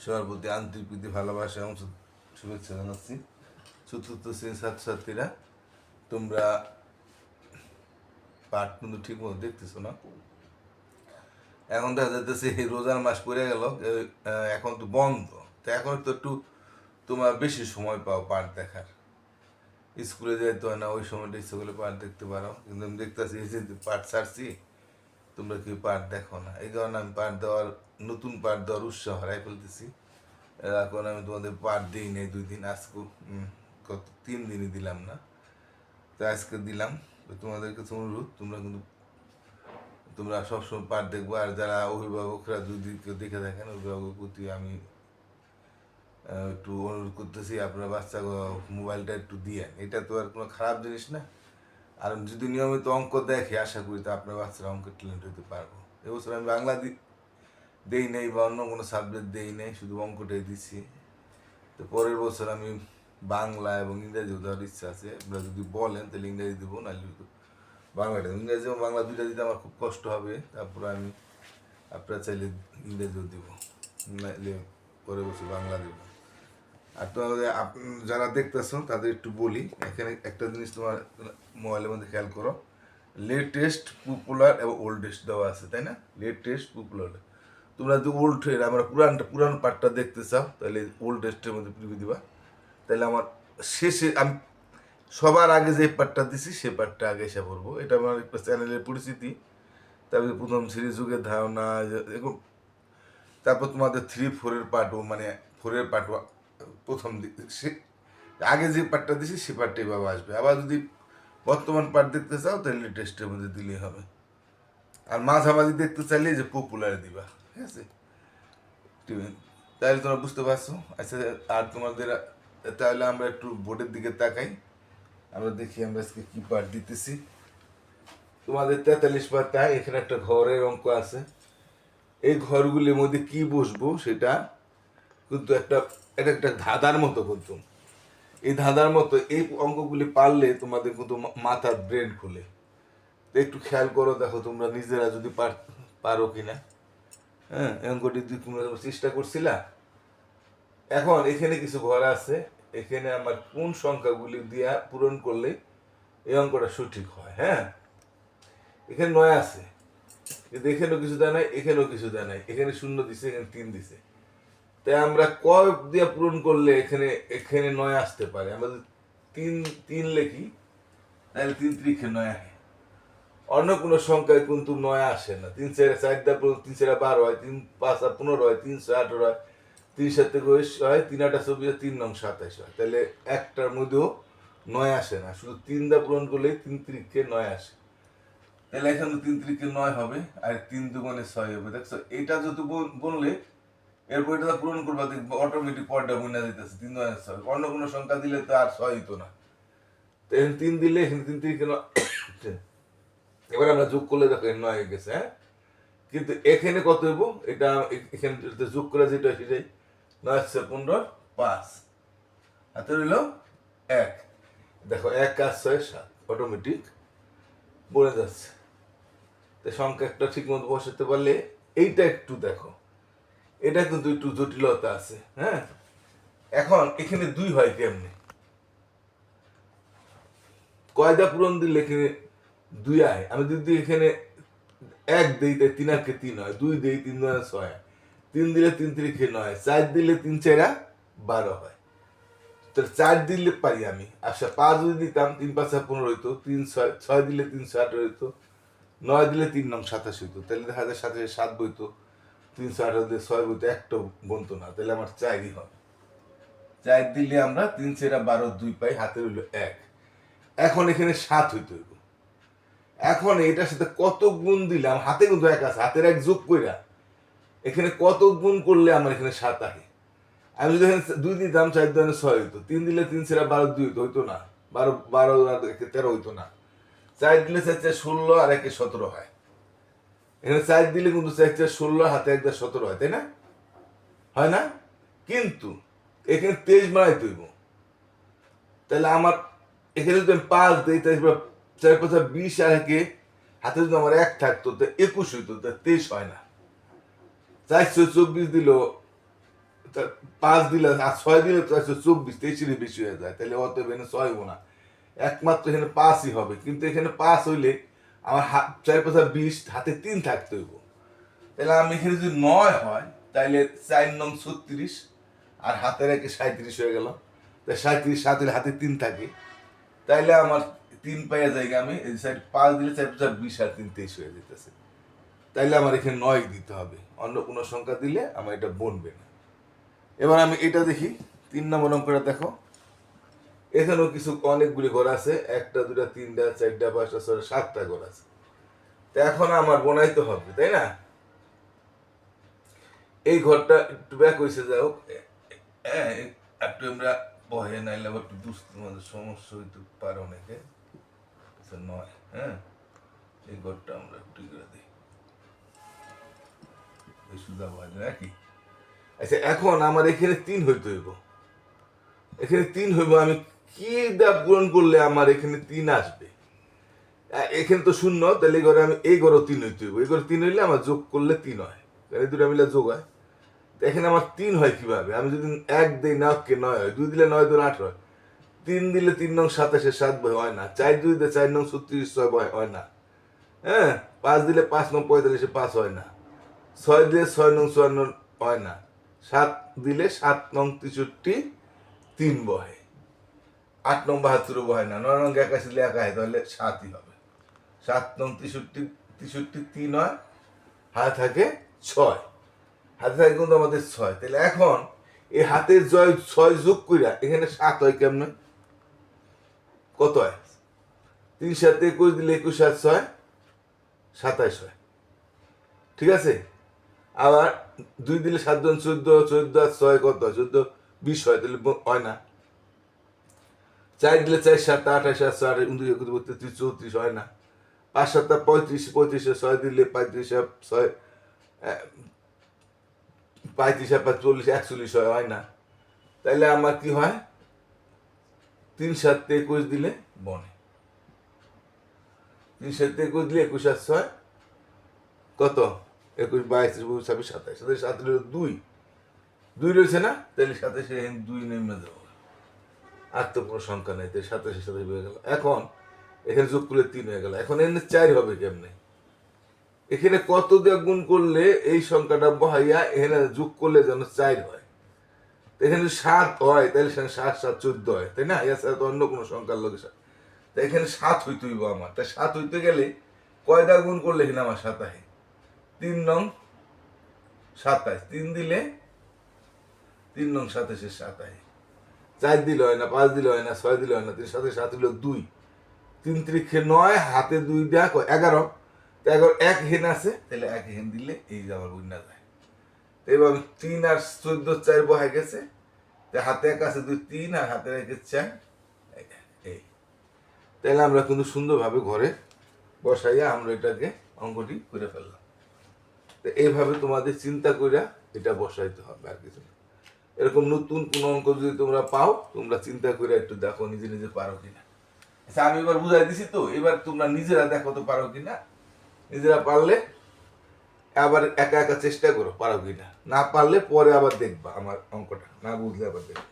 সবার প্রতি আন্তরিক প্রীতি ভালোবাসা এবং শুভেচ্ছা জানাচ্ছি। চতুর্থ শ্রেণীর ছাত্রছাত্রীরা, তোমরা পাঠ কিন্তু ঠিক মতো দেখতেছো না। এখন দেখা যাইতেছে রোজার মাস পড়ে গেল, এখন তো বন্ধ, তো এখন তো একটু তোমার বেশি সময় পাও পাঠ দেখার। স্কুলে যেতে হয় না, ওই সময়টা ইচ্ছে করলে পাঠ দেখতে পারো, কিন্তু আমি দেখতেছি এই যে পাঠ ছাড়ছি, তোমরা কেউ পাঠ দেখো না। এই কারণে আমি নতুন পাঠ দেওয়ার উৎসাহ হারাই ফেলতেছি। এখন আমি তোমাদের পাঠ দিই নেই 2 দিন, আজকে কত 3 দিনই দিলাম না, তো আজকে দিলাম। তো তোমাদের কাছে অনুরোধ, তোমরা সবসময় পাঠ দেখবো। আর যারা অভিভাবকরা যদি কেউ দেখে থাকেন, অভিভাবকের প্রতি আমি একটু অনুরোধ করতেছি, আপনার বাচ্চা মোবাইলটা একটু দিয়ে। এটা তো আর কোনো খারাপ জিনিস না। আর যদি নিয়মিত অঙ্ক দেখে, আশা করি তো আপনার বাচ্চারা অঙ্কের ট্যালেন্ট হতে পারবো। এবছর আমি বাংলা দেই নেই বা অন্য কোনো সাবজেক্ট দেই নেই, শুধু অঙ্কটাই দিচ্ছি। তো পরের বছর আমি বাংলা এবং ইংরেজিও দেওয়ার ইচ্ছা আছে। আপনারা যদি বলেন তাহলে ইংরেজি দেবো, নাহলে বাংলাটা। ইংরেজি এবং বাংলা দুইটা দিতে আমার খুব কষ্ট হবে, তারপরে আমি আপনারা চাইলে ইংরেজিও দেবো, নাহলে পরের বছর বাংলা দেবো। আর তোমাদের যারা দেখতেছো তাদের একটু বলি, এখানে একটা জিনিস তোমার মোবাইলের মধ্যে খেয়াল করো, লেটেস্ট, পপুলার এবং ওল্ডেস্ট দেওয়া আছে, তাই না? Latest, popular. তোমরা যদি আমরা পুরান পার্টটা দেখতে চাও, তাহলে ওল্ডেস্টের মধ্যে প্রিভিউ দিবা। তাহলে আমার শেষে আমি সবার আগে যে পার্টটা দিছি সে পার্টটা আগে এসে পড়বো। এটা আমার একটা চ্যানেলের পরিচিতি। তারপরে প্রথম সিরিজ যুগের ধারণা, এরকম। তারপর তোমাদের 3-4 পার্টও, মানে 4 পার্ট প্রথম সে আগে যে পার্টটা দিছি সে পার্টটাই বাবা আসবে। আবার যদি বর্তমান পার্ট দেখতে চাও তাহলে লেটেস্টের মধ্যে দিলেই হবে। আর মাঝামাঝি দেখতে চাইলে যে পপুলার দিবা, ঠিক আছে? তাহলে তোমরা বুঝতে পারছো। আচ্ছা, আর তোমাদের তাহলে আমরা একটু বোর্ডের দিকে তাকাই, আমরা দেখি আমরা আজকে কি পাঠ দিতেছি। তোমাদের 43 পাতায় এখানে একটা ঘরের অঙ্ক আছে। এই ঘরগুলির মধ্যে কি বসবো সেটা কিন্তু এটা একটা ধাঁধার মতো, কিন্তু এই ধাঁধার মতো এই অঙ্কগুলি পারলে তোমাদের কিন্তু মাথার ব্রেন খুলে। তো একটু খেয়াল করো, দেখো তোমরা নিজেরা যদি পারো কিনা। হ্যাঁ, এই অঙ্কটি তোমরা চেষ্টা করছিলা। এখন এখানে কিছু ঘর আছে, এখানে আমার কোন সংখ্যাগুলি দিয়া পূরণ করলে এই অঙ্কটা সঠিক হয়। হ্যাঁ, এখানে 9 আছে, কিন্তু এখানেও কিছু দেয় নাই, এখানেও কিছু দেয় নাই, এখানে 0 দিছে, এখানে 3 দিছে। তাই আমরা কয় দিয়ে পূরণ করলে এখানে এখানে 9 আসতে পারে? আমরা যদি 3 লিখি তাহলে 3 × 9 আসে। অন্য কোনো সংখ্যায় কিন্তু 9 আসে না। 3 × 4 = 4 × 3 = 12 হয়, 3 × 5 = 15 হয়, 3 × 8 হয়, 3 × 7 = 22 হয়, 3 × 8 = 24, 3 × 9 = 27 হয়। তাহলে একটার মধ্যেও 9 আসে না, শুধু 3 দিয়ে পূরণ করলেই 3 × 9 আসে। তাহলে এখানে 3 × 9 হবে, আর 3 × 2 = 6 হবে। দেখছো, এটা যদি বললে এরপর এটা পূরণ করবা, দেখবো অটোমেটিক পর্দা বইনা যেতেছে 3 × 9 = 6। অন্য কোনো সংখ্যা দিলে তো আর 6 হইতো না। তো এখানে 3 দিলে এখানে 3 × 9 এবার আমরা যোগ করলে দেখো 9 হয়ে গেছে। হ্যাঁ, কিন্তু এখানে কত হইব? এটা এখানে যোগ করে যেটা সেটাই 9 × 15 = 5, হাতে রইল 1। দেখো 1 আর 6 7, অটোমেটিক বলে যাচ্ছে। তো সংখ্যা একটা ঠিক মতো বসাতে পারলে, এইটা একটু দেখো, এটা কিন্তু একটু জটিলতা আছে। হ্যাঁ, এখন এখানে 2 হয় কেমনে? কয়দা পূরণ দিলে এখানে 2 আয়? আমি যদি এখানে 1 দিই তাই 3 আর 3 হয়, 2 দিই 3 2 6 হয়, 3 দিলে 3 3 9, 4 দিলে 3 4 12 হয়। তো 4 দিলে পারি আমি। আচ্ছা, 5 যদি দিতাম 3 5 15 হইতো, 3 6 6 দিলে 3 8 হইতো, 9 দিলে 3 9 27 হইতো। তাহলে দেখা যায় 7 7 বইতো, 3 8 দিলে 6 বইতো, একটাও বনতো না। তাহলে আমার 4ই হয়। 4 দিলে আমরা 3 4 12 2 পাই, হাতে রইল 1। এখন এখানে 7 হইতে হইব। এখন এটার সাথে কত গুণ দিলাম, হাতে কিন্তু 1 আছে, হাতের 1 যোগ কইরা এখানে কত গুণ করলে আমার এখানে 7 আসে? আমি যদি এখানে 2 দিতাম, 4 2 6 হইতো, 3 দিলে 3 4 12 2 হইতো না, 12 12 আর 13 হইতো না, 4 দিলে 4 4 16 আর 1 17 হয়। এখানে 4 দিলে কিন্তু 4 4 16, হাতে 1 17 হয়, তাই না? হয় না? কিন্তু এখানে 23 বানাইতে হইব। তাহলে আমার এখানে যদি আমি 5 দিই, তাহলে 4 5 20 আর 1 হাতে যদি আমার 1 থাকতো, তো 21 হইতো, 23 হয় না। 424 দিল তা 5 দিলে আর 6 দিলে তো আছে 24, 23 বেশি হয়ে যায়, তাহলে অত এখানে 6 হবো না, একমাত্র এখানে 5ই হবে। কিন্তু এখানে 5 হইলে আমার হাত 4 5 20, হাতে 3 থাকতে হইব। তাহলে আমি এখানে যদি 9 হয় তাহলে 4 নং 36 আর হাতে রেখে 37 হয়ে গেল। তাই 37 7 হলে হাতে 3 থাকে, তাইলে আমার 3 পাইয়া জায়গা আমি এই সাইড 5 দিলে 4 5 20 আর 3 23 হয়ে যেতেছে। তাইলে আমার এখানে 9 দিতে হবে, অন্য কোনো সংখ্যা দিলে আমার এটা বনবে না। এবার আমি এটা দেখি 3 নম্বর অঙ্কটা দেখো, এখানেও কিছু অনেকগুলি ঘর আছে, 1টা 2টা 3টা 4টা 5টা 6টা 7টা ঘর আছে। তো এখন আমার বনাইতে হবে, তাই না? এই ঘরটা একটু ব্যাক হয়েছে, যাই হোক, হ্যাঁ একটু আমরা বহে নাইলে আবার একটু বুঝতে আমাদের সমস্যা হইতে পারে অনেকে। আচ্ছা 9, হ্যাঁ এই ঘরটা আমরা একটু করে দিই, সুদা বহে নাকি। আচ্ছা এখন আমার এখানে 3 হইতে হইব, এখানে 3 হইব, আমি কি দা পূরণ করলে আমার এখানে 3 আসবে? এখানে তো শূন্য, তাহলে এই ঘরে আমি এই ঘরও 3 হইতে হইব, এই ঘরে 3 হইলে আমার যোগ করলে 3 হয়, এই দুটো মিলে যোগ হয়। এখানে আমার 3 হয় কিভাবে? আমি যদি 1 দিই, না কে 9 হয়, 2 দিলে 9 2 8 হয়, 3 দিলে 3 নং 27 7 বয় হয় না, 4 2 দিলে 4 নং 36 6 বয় হয় না, হ্যাঁ 5 দিলে 5 নং 45 5 হয় না, 6 দিলে 6 নং 54 হয় না, 7 দিলে 7 নং 63 3 বহে, 8 নং 72 বহে না, 9 নং 81 দিলে 1 হয়, তাহলে 7ই হবে। 7 নং 63 63 3 হয়, হাতে থাকে 6, হাতে থাকে কিন্তু আমাদের 6। তাহলে এখন এই হাতের 6 যোগ কইরা এখানে 7 হয় কেমনে? কত হয়? 3 7 21 দিলে 21 7 6 27 হয়, ঠিক আছে? আবার 2 দিলে 7 2 14 14 আর 6 কত হয়? 14 20 হয়, তাহলে হয় না। 4 দিলে 4 7 28 আর 4 29 33 34 হয় না। 5 7 35 35 6 দিলে 35 6 35 আর 40 41 হয় না। তাইলে আমার কি হয়? 3 7 21 দিলে বনে, 3 7 21 দিলে 21 আর 6 কত? 21 22 23 26 27, 7 2 2 রয়েছে না, তাহলে 27 2 নেমে দেবো, আর তো কোনো সংখ্যা নেই, তাই 27 27 হয়ে গেল। এখন এখানে যোগ করলে 3 হয়ে গেল, এখন এখানে 4 হবে কেমনে? এখানে কত দিয়ে গুণ করলে এই সংখ্যাটা বহাইয়া এখানে যোগ করলে যেন 4 হয়? এখানে 7 হয়, তাহলে 7 7 14 হয়, তাই না? এছাড়া তো অন্য কোনো সংখ্যার লোকের সাথে, তাই এখানে 7 হইতে হইব আমার। তাই 7 হইতে গেলে কয়টা গুণ করলে এখানে আমার 7 হয়? 3 নং 27, 3 দিলে 3 নং 27 7 হয়, 4 দিলে হয় না, 5 দিলে হয় না, 6 দিলে হয় না, 3 7 7 হলো 2, 3 3 9, হাতে 2 দেয়া 11, 11 এক হেন আছে, তাহলে এক হেন দিলে এই যে আমার বুঝনা যায়। এবার 3 আর 14 4 বহাই গেছে, হাতে এক আছে 2 3 আর হাতে রেখে 4, এই তাহলে আমরা কিন্তু সুন্দরভাবে ঘরে বসাইয়া আমরা এটাকে অঙ্কটি করে ফেললাম। তো এইভাবে তোমাদের চিন্তা কইরা এটা বসাইতে হবে, আর কিছু না। এরকম নতুন কোন অঙ্ক যদি তোমরা পাও, তোমরা চিন্তা করে একটু দেখো নিজে নিজে পারো কিনা। আচ্ছা আমি এবার বুঝাই দিছি, তো এবার তোমরা নিজেরা দেখো তো পারো কিনা। নিজেরা পারলে আবার একা একা চেষ্টা করো পারো কিনা, না পারলে পরে আবার দেখবা আমার অঙ্কটা, না বুঝলে আবার দেখবা।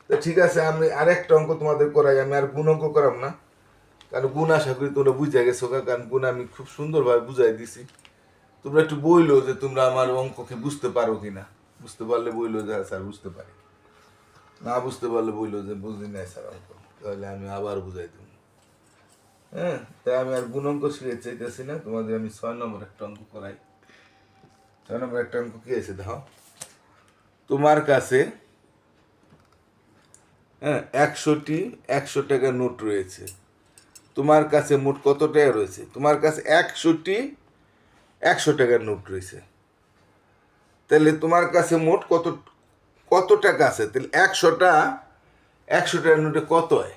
তো ঠিক আছে, আমি আরেকটা অঙ্ক তোমাদের করাই, আমি আর গুণ অঙ্ক করাম না, কারণ গুণ আশা করি তোমরা বুঝে গেছো, কারণ গুণ আমি খুব সুন্দরভাবে বুঝাই দিছি। তোমরা একটু বইলো যে তোমরা আমার অঙ্ককে বুঝতে পারো কিনা, বুঝতে পারলে বইলো যে স্যার বুঝতে পারি, না বুঝতে পারলে বইলো যে বুঝলি নাই স্যার অঙ্ক, তাহলে আমি আবার বুঝাই দেবো। হ্যাঁ, তাই আমি আর গুণ অঙ্ক শিখে চাইতেছি না, তোমাদের আমি 6 নম্বর একটা অঙ্ক করাই। 6 নম্বর একটা অঙ্ক কি আছে দেখো, তোমার কাছে হ্যাঁ 100টি 100 টাকার নোট রয়েছে, তোমার কাছে মোট কত টাকা রয়েছে? তোমার কাছে 100টি 100 টাকার নোট রয়েছে, তাহলে তোমার কাছে মোট কত কত টাকা আছে? তাহলে 100টা 100 টাকার নোটে কত হয়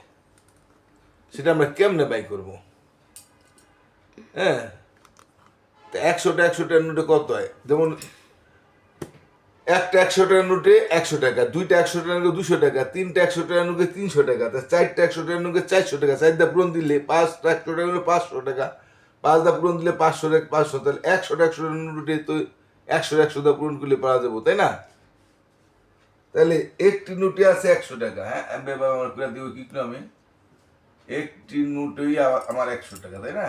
সেটা আমরা কেমনে বাই করবো? হ্যাঁ, 100টা 100 টাকার নোটে কত হয়? যেমন একটা 100 টাকার নোটে 100 টাকা, দুইটা 100 টাকার নোটে 200 টাকা, তিনটা 100 টাকার নোটে 300 টাকা, চারটা 100 টাকার নোটে 400 টাকা, 4 দা পূরণ দিলে 5টা 100 টাকার নোটে 500 টাকা, 5 দা পূরণ দিলে 500 টাকা 500, তাহলে 100টা 100 টাকার নোটে তো 100 100 দা পূরণ করলে পাওয়া যাবো, তাই না? তাহলে একটি নোটে আছে 100 টাকা। হ্যাঁ, আমি বাবা আমার করে দিব কি ক্রমে, একটি নোটেই আমার 100 টাকা, তাই না?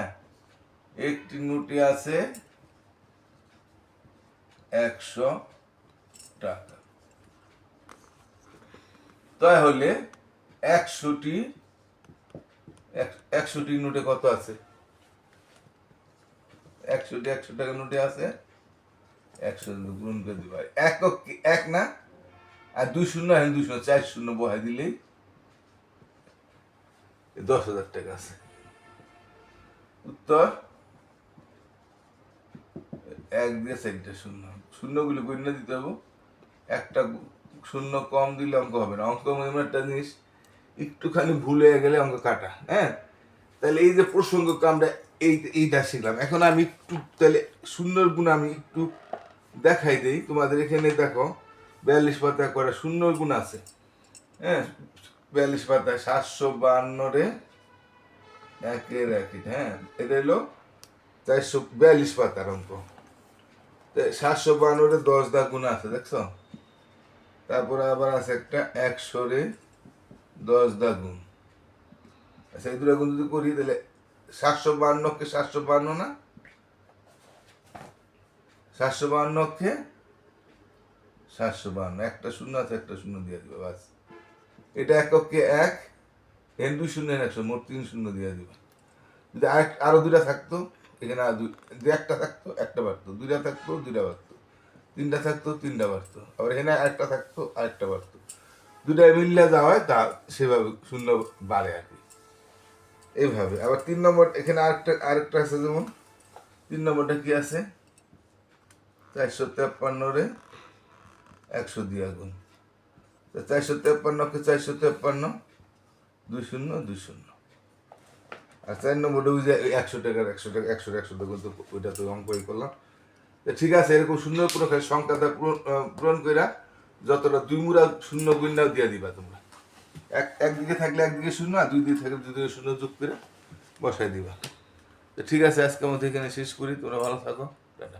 একটি নোটে আছে 100 টাকা, তাহলে 100টি 100টি নোটে কত আছে? 100টি 100 টাকা নোটে আছে 100 গুণ করে দিবা, একক এক না, আর 2 শূন্য, হ্যাঁ 2 শূন্য, 4 শূন্য বহাই দিলেই 10,000 টাকা আছে। উত্তর 1 দিয়ে 4টা শূন্য, শূন্যগুলো গণ্য দিতে হবে, একটা শূন্য কম দিলে অঙ্ক হবে না। অঙ্ক এমন একটা জিনিস, একটুখানি ভুল হয়ে গেলে অঙ্ক কাটা। হ্যাঁ, তাহলে এই যে প্রসঙ্গকে আমরা এইটা শিখলাম। এখন আমি একটু তাহলে শূন্যর গুণ আমি একটু দেখাই দিই তোমাদের। এখানে দেখো 42 পাতায় করে শূন্যর গুণ আছে। হ্যাঁ, 42 পাতায় 752 একের একই। হ্যাঁ, এটা হলো 442 পাতার অঙ্ক। 752 10 গুণ আছে, দেখছো? তারপরে আবার আছে একটা 100 10 গুণ। আচ্ছা, এই দুটা গুণ যদি করি তাহলে 752কে 752 না, 752কে 752, একটা শূন্য আছে, একটা শূন্য দিয়ে দিবে বাস। এটা এককে 1, এন 2 শূন্য 100, মোট 3 শূন্য দিয়ে দিবে। যদি আরো দুটা থাকতো, এখানে আর যদি একটা থাকতো একটা বাড়তো, দুইটা থাকতো দুইটা বাড়তো, তিনটা থাকতো তিনটা বাড়তো, আবার এখানে একটা থাকতো আরেকটা বাড়তো। দুটাই মিললে যা হয় তা সেভাবে শূন্য বাড়ে আর কি, এইভাবে। আবার 3 নম্বর, এখানে আরেকটা আছে, যেমন 3 নম্বরটা কি আছে, 453 100 দিয়ে গুণ। 453কে 453, 2 শূন্য 2 শূন্য। আর 4 নম্বরটা ওই যে 100 টাকার 100 গুণ, তো ওইটা তো অঙ্কই করলাম। ঠিক আছে, এরকম শূন্য কোনো সংখ্যাটা পূরণ করে যতটা 2 মুড়া শূন্য গুণটাও দিয়ে দিবা তোমরা। একদিকে থাকলে একদিকে শূন্য, আর 2 দিকে থাকলে 2 দিকে শূন্য যোগ করে বসাই দিবা। তো ঠিক আছে, আজকে আমাদের এখানে শেষ করি। তোমরা ভালো থাকো, টাটা।